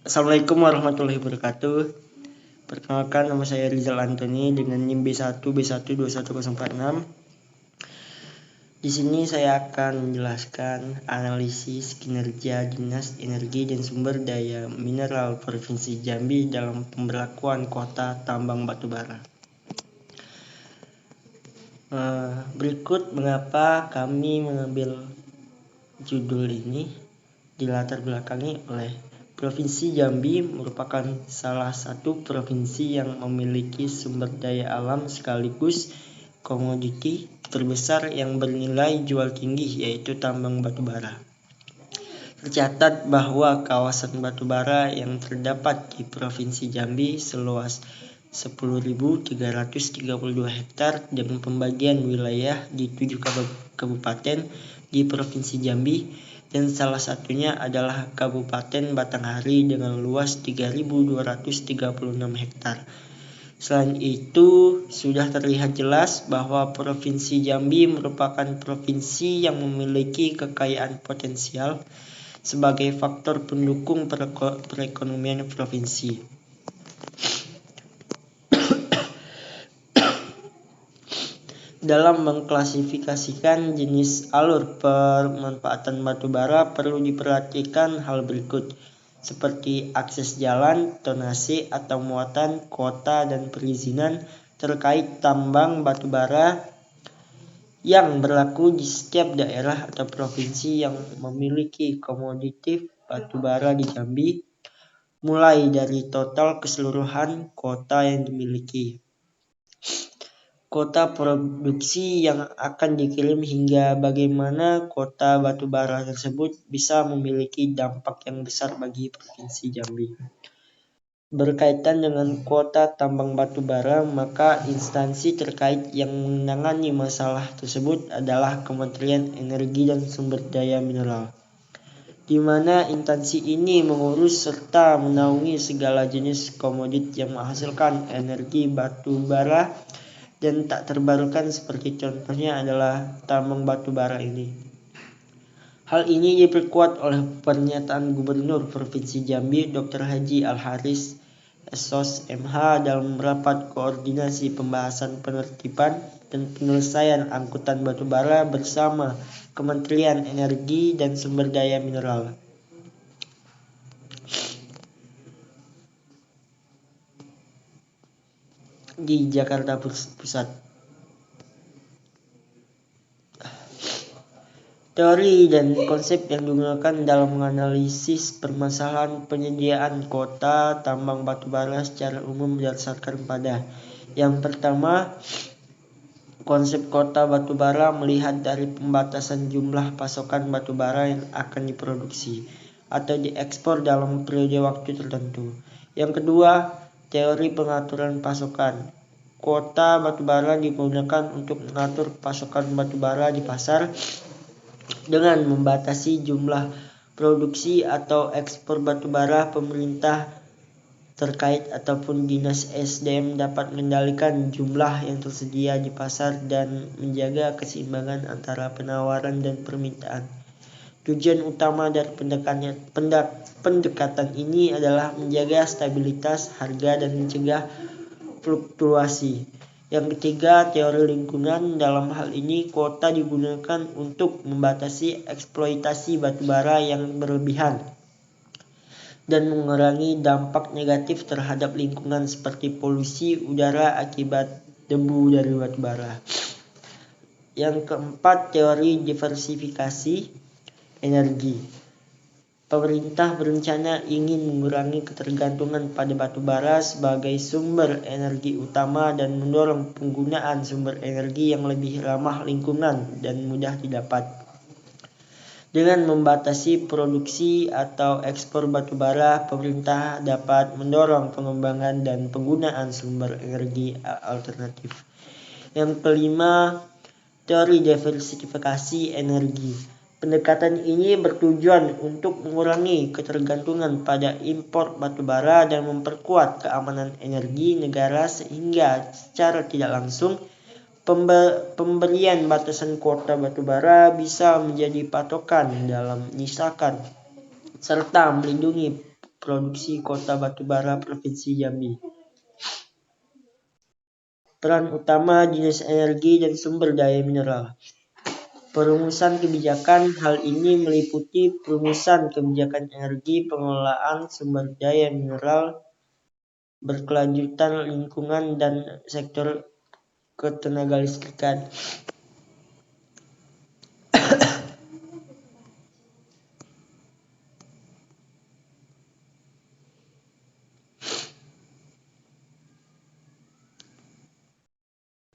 Assalamualaikum warahmatullahi wabarakatuh. Perkenalkan, nama saya Rizal Antoni dengan NIM B1B1211046. Di sini saya akan menjelaskan analisis kinerja Dinas Energi dan Sumber Daya Mineral Provinsi Jambi dalam pemberlakuan kuota tambang batubara. Berikut mengapa kami mengambil judul ini. Dilatar belakangi oleh Provinsi Jambi merupakan salah satu provinsi yang memiliki sumber daya alam sekaligus komoditi terbesar yang bernilai jual tinggi, yaitu tambang batubara. Tercatat bahwa kawasan batubara yang terdapat di Provinsi Jambi seluas 10.332 hektar dengan pembagian wilayah di 7 kabupaten di Provinsi Jambi, dan salah satunya adalah Kabupaten Batanghari dengan luas 3.236 hektar. Selain itu, sudah terlihat jelas bahwa Provinsi Jambi merupakan provinsi yang memiliki kekayaan potensial sebagai faktor pendukung perekonomian provinsi. Dalam mengklasifikasikan jenis alur pemanfaatan batubara perlu diperhatikan hal berikut, seperti akses jalan, tonase atau muatan, kuota, dan perizinan terkait tambang batubara yang berlaku di setiap daerah atau provinsi yang memiliki komoditi batubara di Jambi, mulai dari total keseluruhan kuota yang dimiliki, kuota produksi yang akan dikirim, hingga bagaimana kuota batubara tersebut bisa memiliki dampak yang besar bagi Provinsi Jambi. Berkaitan dengan kuota tambang batubara, maka instansi terkait yang menangani masalah tersebut adalah Kementerian Energi dan Sumber Daya Mineral, di mana instansi ini mengurus serta menaungi segala jenis komoditi yang menghasilkan energi batubara dan tak terbarukan, seperti contohnya adalah tambang batubara ini. Hal ini diperkuat oleh pernyataan Gubernur Provinsi Jambi Dr. Haji Al-Haris SOS MH dalam rapat koordinasi pembahasan penertiban dan penyelesaian angkutan batubara bersama Kementerian Energi dan Sumber Daya Mineral di Jakarta Pusat. Teori dan konsep yang digunakan dalam menganalisis permasalahan penyediaan kuota tambang batubara secara umum berdasarkan pada: yang pertama, konsep kuota batubara melihat dari pembatasan jumlah pasokan batubara yang akan diproduksi atau diekspor dalam periode waktu tertentu. Yang kedua, teori pengaturan pasokan. Kuota batubara digunakan untuk mengatur pasokan batubara di pasar dengan membatasi jumlah produksi atau ekspor batubara. Pemerintah terkait ataupun Dinas SDM dapat mengendalikan jumlah yang tersedia di pasar dan menjaga keseimbangan antara penawaran dan permintaan. Tujuan utama dari pendekatan ini adalah menjaga stabilitas harga dan mencegah fluktuasi. Yang ketiga, teori lingkungan. Dalam hal ini, kuota digunakan untuk membatasi eksploitasi batubara yang berlebihan dan mengurangi dampak negatif terhadap lingkungan seperti polusi udara akibat debu dari batubara. Yang keempat, teori diversifikasi energi. Pemerintah berencana ingin mengurangi ketergantungan pada batubara sebagai sumber energi utama dan mendorong penggunaan sumber energi yang lebih ramah lingkungan dan mudah didapat. Dengan membatasi produksi atau ekspor batubara, pemerintah dapat mendorong pengembangan dan penggunaan sumber energi alternatif. Yang kelima, teori diversifikasi energi. Pendekatan ini bertujuan untuk mengurangi ketergantungan pada impor batubara dan memperkuat keamanan energi negara, sehingga secara tidak langsung pemberian batasan kuota batubara bisa menjadi patokan dalam menyisakan serta melindungi produksi Kota Batubara Provinsi Jambi. Peran utama Dinas Energi dan Sumber Daya Mineral. Perumusan kebijakan. Hal ini meliputi perumusan kebijakan energi, pengelolaan sumber daya mineral, berkelanjutan, lingkungan, dan sektor ketenagalistrikan.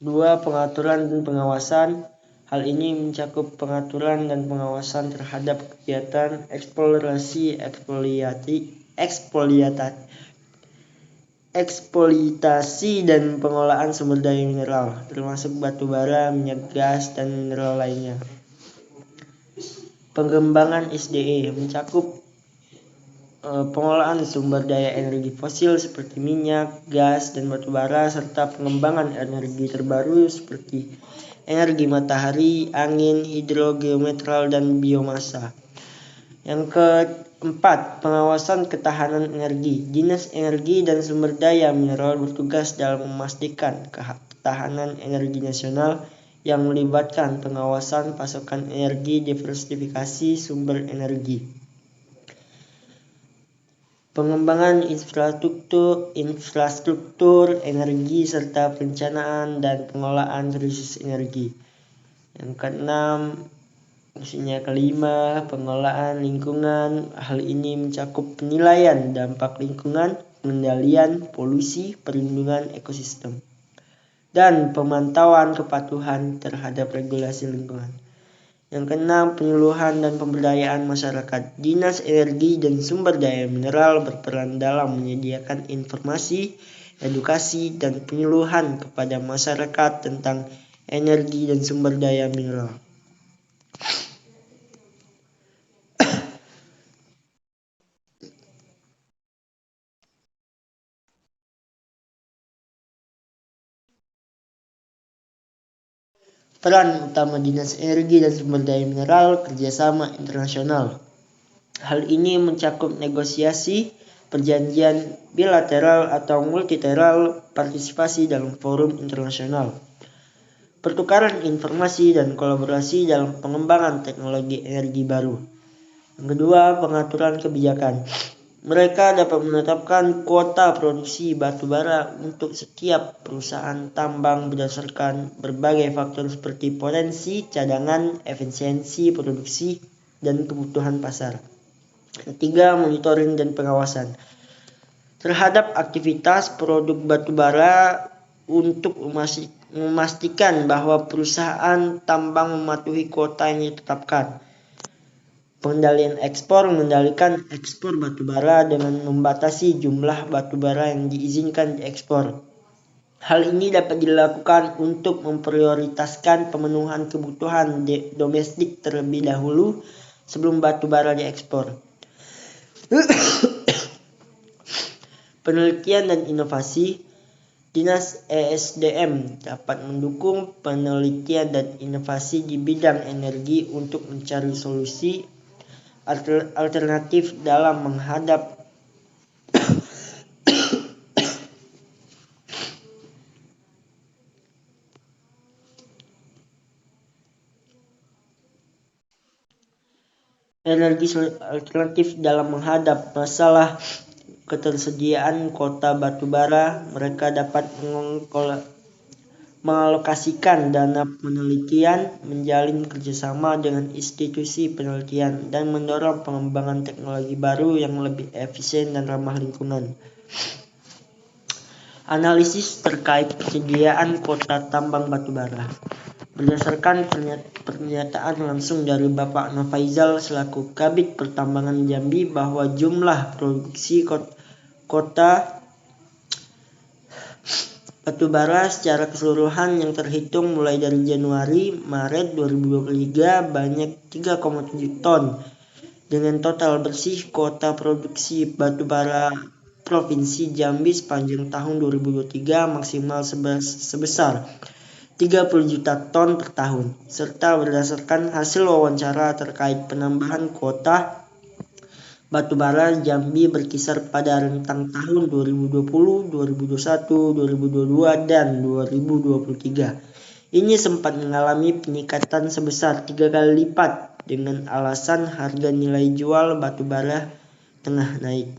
Dua, pengaturan dan pengawasan. Hal ini mencakup pengaturan dan pengawasan terhadap kegiatan eksplorasi, eksploitasi dan pengolahan sumber daya mineral, termasuk batu bara, minyak gas, dan mineral lainnya. Pengembangan SDE mencakup pengolahan sumber daya energi fosil seperti minyak, gas, dan batu bara, serta pengembangan energi terbaru seperti energi matahari, angin, hidrogeotermal, dan biomasa. Yang keempat, pengawasan ketahanan energi. Dinas Energi dan Sumber Daya Mineral bertugas dalam memastikan ketahanan energi nasional yang melibatkan pengawasan pasokan energi, diversifikasi sumber energi, pengembangan infrastruktur energi, serta perencanaan dan pengelolaan krisis energi. Yang kelima, pengelolaan lingkungan. Hal ini mencakup penilaian dampak lingkungan, pengendalian polusi, perlindungan ekosistem, dan pemantauan kepatuhan terhadap regulasi lingkungan. Yang keenam, penyuluhan dan pemberdayaan masyarakat. Dinas Energi dan Sumber Daya Mineral berperan dalam menyediakan informasi, edukasi, dan penyuluhan kepada masyarakat tentang energi dan sumber daya mineral. Peran utama Dinas Energi dan Sumber Daya Mineral, kerjasama internasional. Hal ini mencakup negosiasi, perjanjian bilateral atau multilateral, partisipasi dalam forum internasional, pertukaran informasi dan kolaborasi dalam pengembangan teknologi energi baru. Yang kedua, pengaturan kebijakan. Mereka dapat menetapkan kuota produksi batu bara untuk setiap perusahaan tambang berdasarkan berbagai faktor seperti potensi, cadangan, efisiensi produksi, dan kebutuhan pasar. Ketiga, monitoring dan pengawasan terhadap aktivitas produk batu bara untuk memastikan bahwa perusahaan tambang mematuhi kuota yang ditetapkan. Pengendalian ekspor, mengendalikan ekspor batu bara dengan membatasi jumlah batu bara yang diizinkan diekspor. Hal ini dapat dilakukan untuk memprioritaskan pemenuhan kebutuhan domestik terlebih dahulu sebelum batu bara diekspor. Penelitian dan inovasi. Dinas ESDM dapat mendukung penelitian dan inovasi di bidang energi untuk mencari solusi alternatif dalam menghadap masalah ketersediaan kota batu bara. Mereka dapat mengalokasikan dana penelitian, menjalin kerjasama dengan institusi penelitian, dan mendorong pengembangan teknologi baru yang lebih efisien dan ramah lingkungan. Analisis terkait persediaan kota tambang batu bara. Berdasarkan pernyataan langsung dari Bapak Novaizal selaku Kabid Pertambangan Jambi bahwa jumlah produksi kota batu bara secara keseluruhan yang terhitung mulai dari Januari-Maret 2023 banyak 3,7 ton. Dengan total bersih kota produksi batu bara Provinsi Jambi sepanjang tahun 2023 maksimal sebesar 30 juta ton per tahun, serta berdasarkan hasil wawancara terkait penambahan kota batubara Jambi berkisar pada rentang tahun 2020, 2021, 2022, dan 2023. Ini sempat mengalami peningkatan sebesar 3 kali lipat dengan alasan harga nilai jual batubara tengah naik.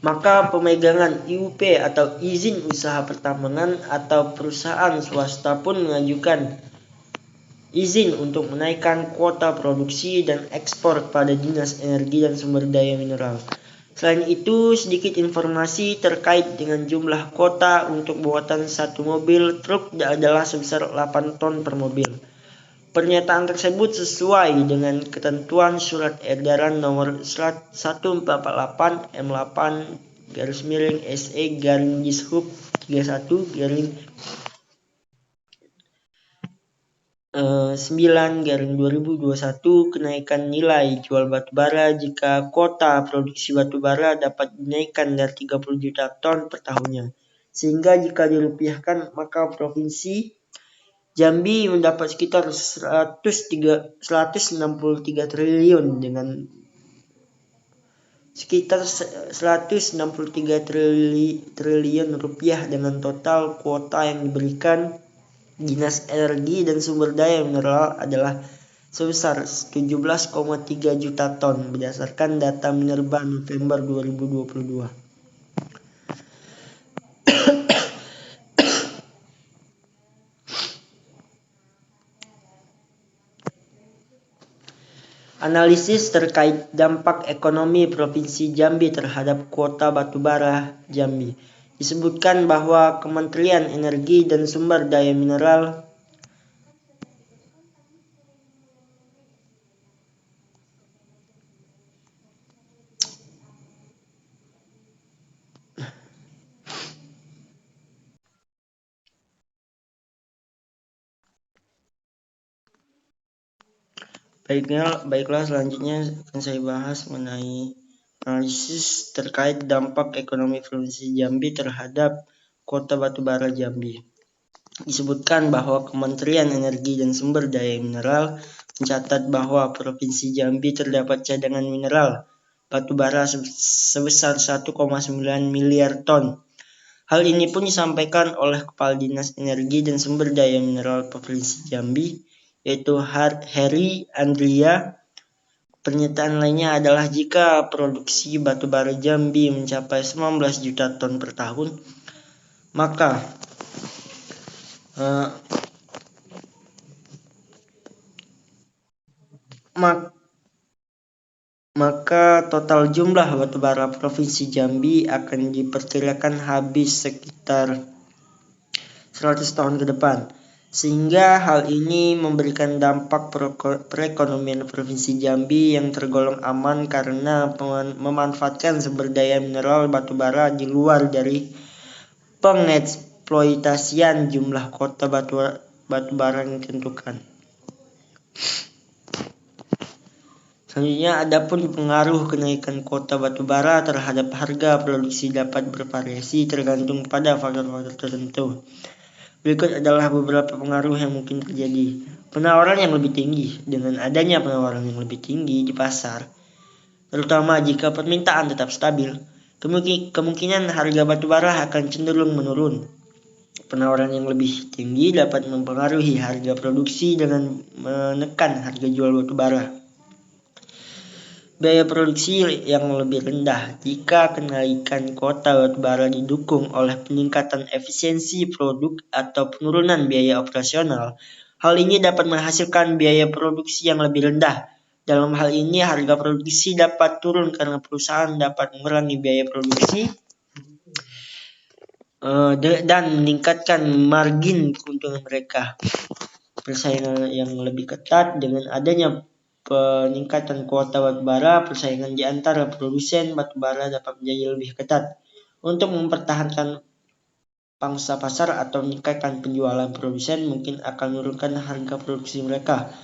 Maka pemegangan IUP atau izin usaha pertambangan atau perusahaan swasta pun mengajukan izin untuk menaikkan kuota produksi dan ekspor pada Dinas Energi dan Sumber Daya Mineral. Selain itu, sedikit informasi terkait dengan jumlah kuota untuk buatan satu mobil truk adalah sebesar 8 ton per mobil. Pernyataan tersebut sesuai dengan ketentuan Surat Edaran Nomor 1448 M8-SE-Dishub 31-9/2021 kenaikan nilai jual batubara jika kuota produksi batubara dapat dinaikkan dari 30 juta ton per tahunnya. Sehingga jika dirupiahkan maka Provinsi Jambi mendapat sekitar 163 triliun dengan sekitar 163 triliun rupiah dengan total kuota yang diberikan Dinas Energi dan Sumber Daya Mineral adalah sebesar 17,3 juta ton berdasarkan data Minerba November 2022. Analisis terkait dampak ekonomi Provinsi Jambi terhadap kuota batubara Jambi. Disebutkan bahwa Kementerian Energi dan Sumber Daya Mineral Baiklah, selanjutnya akan saya bahas mengenai analisis terkait dampak ekonomi Provinsi Jambi terhadap kuota batubara Jambi. Disebutkan bahwa Kementerian Energi dan Sumber Daya Mineral mencatat bahwa Provinsi Jambi terdapat cadangan mineral batubara sebesar 1,9 miliar ton. Hal ini pun disampaikan oleh Kepala Dinas Energi dan Sumber Daya Mineral Provinsi Jambi, yaitu Heri Andria. Pernyataan lainnya adalah jika produksi batubara Jambi mencapai 19 juta ton per tahun, maka total jumlah batubara Provinsi Jambi akan diperkirakan habis sekitar 100 tahun ke depan. Sehingga hal ini memberikan dampak perekonomian Provinsi Jambi yang tergolong aman karena memanfaatkan sumber daya mineral batubara di luar dari pengeksploitasian jumlah kuota batubara yang ditentukan. Selanjutnya, adapun pengaruh kenaikan kuota batubara terhadap harga produksi dapat bervariasi tergantung pada faktor-faktor tertentu. Berikut adalah beberapa pengaruh yang mungkin terjadi. Penawaran yang lebih tinggi. Dengan adanya penawaran yang lebih tinggi di pasar, terutama jika permintaan tetap stabil, kemungkinan harga batubara akan cenderung menurun. Penawaran yang lebih tinggi dapat mempengaruhi harga produksi dengan menekan harga jual batubara. Biaya produksi yang lebih rendah. Jika kenaikan kuota batubara didukung oleh peningkatan efisiensi produk atau penurunan biaya operasional, hal ini dapat menghasilkan biaya produksi yang lebih rendah. Dalam hal ini, harga produksi dapat turun karena perusahaan dapat mengurangi biaya produksi dan meningkatkan margin keuntungan mereka. Persaingan yang lebih ketat dengan adanya peningkatan kuota batubara, persaingan di antara produsen batubara dapat menjadi lebih ketat. Untuk mempertahankan pangsa pasar atau meningkatkan penjualan produsen mungkin akan menurunkan harga produksi mereka.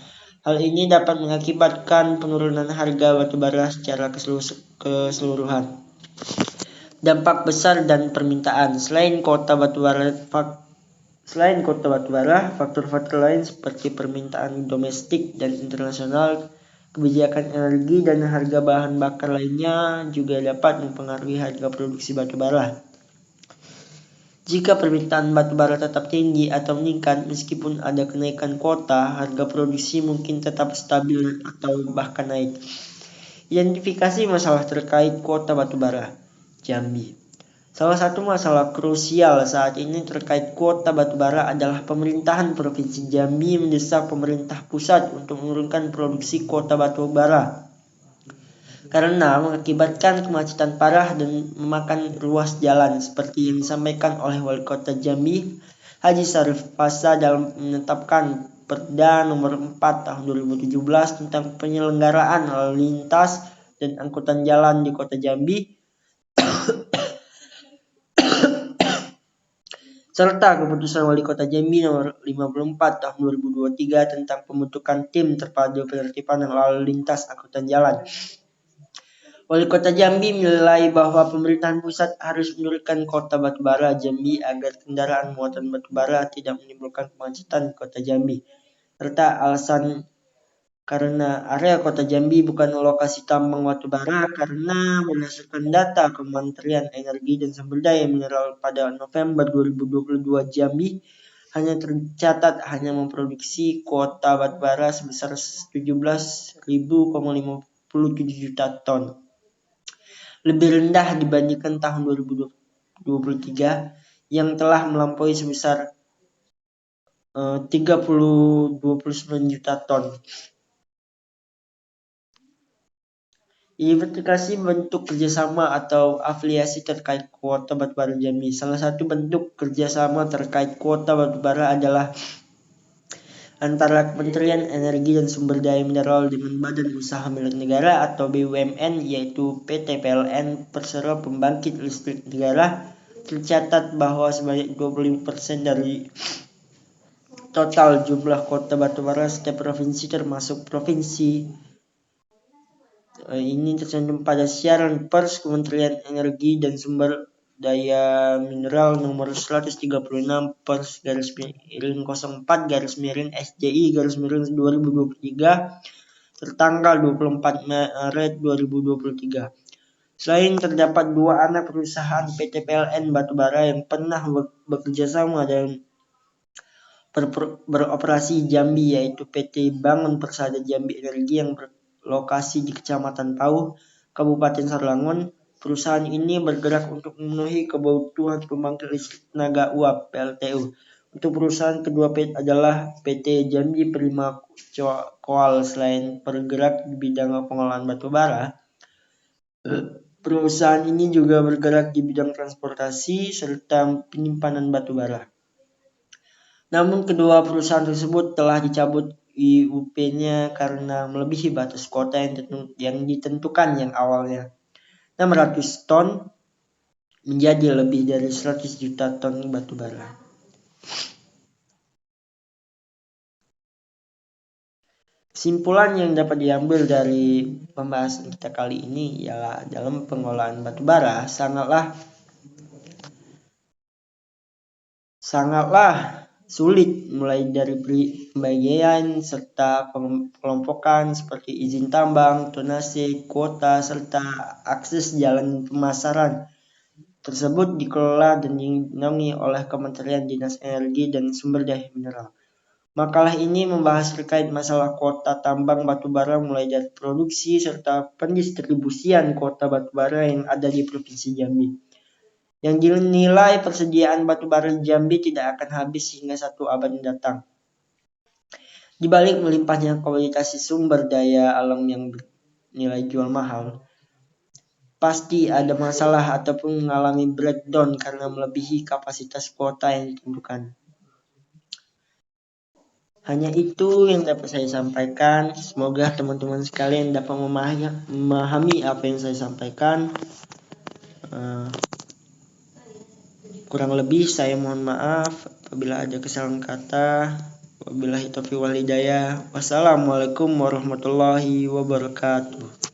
Hal ini dapat mengakibatkan penurunan harga batubara secara keseluruhan. Dampak besar dan permintaan. Selain kota batubara, faktor-faktor lain seperti permintaan domestik dan internasional, kebijakan energi, dan harga bahan bakar lainnya juga dapat mempengaruhi harga produksi batubara. Jika permintaan batubara tetap tinggi atau meningkat meskipun ada kenaikan kuota, harga produksi mungkin tetap stabil atau bahkan naik. Identifikasi masalah terkait kuota batubara. Jambi. Salah satu masalah krusial saat ini terkait kuota batubara adalah pemerintahan Provinsi Jambi mendesak pemerintah pusat untuk menurunkan produksi kuota batubara karena mengakibatkan kemacetan parah dan memakan ruas jalan seperti yang disampaikan oleh Wali Kota Jambi Haji Sarif Fasa dalam menetapkan Perda nomor 4 tahun 2017 tentang penyelenggaraan lalu lintas dan angkutan jalan di Kota Jambi serta keputusan Wali Kota Jambi nomor 54 tahun 2023 tentang pembentukan tim terpadu penertiban lalu lintas angkutan jalan. Wali Kota Jambi menilai bahwa pemerintahan pusat harus menurunkan kuota batubara Jambi agar kendaraan muatan batubara tidak menimbulkan kemacetan di Kota Jambi. Serta alasan karena area Kota Jambi bukan lokasi tambang batubara karena berdasarkan data Kementerian Energi dan Sumber Daya Mineral pada November 2022 Jambi hanya tercatat memproduksi kuota batubara sebesar 17.057 juta ton. Lebih rendah dibandingkan tahun 2023 yang telah melampaui sebesar 29 juta ton. Identifikasi bentuk kerjasama atau afiliasi terkait kuota batubara Jambi. Salah satu bentuk kerjasama terkait kuota batubara adalah antara Kementerian Energi dan Sumber Daya Mineral dengan Badan Usaha Milik Negara atau BUMN yaitu PT PLN Persero Pembangkit Listrik Negara. Tercatat bahwa sebanyak 25% dari total jumlah kuota batubara setiap provinsi termasuk provinsi ini tercantum pada siaran pers Kementerian Energi dan Sumber Daya Mineral nomor 136 pers /04 SJI 2023 tertanggal 24 Maret 2023. Selain terdapat dua anak perusahaan PT PLN Batubara yang pernah bekerja sama dan beroperasi Jambi yaitu PT Bangun Persada Jambi Energi yang lokasi di Kecamatan Pauh, Kabupaten Sarangon. Perusahaan ini bergerak untuk memenuhi kebutuhan pembangkit listrik tenaga uap (PLTU). Untuk perusahaan kedua adalah PT Jambi Prima Coal. Selain bergerak di bidang pengolahan batubara, perusahaan ini juga bergerak di bidang transportasi serta penyimpanan batubara. Namun kedua perusahaan tersebut telah dicabut IUP-nya karena melebihi batas kuota yang ditentukan yang awalnya 600 ton menjadi lebih dari 100 juta ton batubara. Kesimpulan yang dapat diambil dari pembahasan kita kali ini ialah dalam pengolahan batubara sangatlah sulit, mulai dari pembagian serta pengelompokan seperti izin tambang, tonase, kuota, serta akses jalan pemasaran tersebut dikelola dan dinaungi oleh Kementerian Dinas Energi dan Sumber Daya Mineral. Makalah ini membahas terkait masalah kuota tambang batubara mulai dari produksi serta pendistribusian kuota batubara yang ada di Provinsi Jambi. Yang dinilai persediaan batubara di Jambi tidak akan habis hingga 1 abad mendatang. Di balik melimpahnya komoditas sumber daya alam yang bernilai jual mahal, pasti ada masalah ataupun mengalami breakdown karena melebihi kapasitas kuota yang ditentukan. Hanya itu yang dapat saya sampaikan. Semoga teman-teman sekalian dapat memahami apa yang saya sampaikan. Kurang lebih saya mohon maaf apabila ada kesalahan kata. Wabillahi taufiq wal hidayah. Wassalamualaikum warahmatullahi wabarakatuh.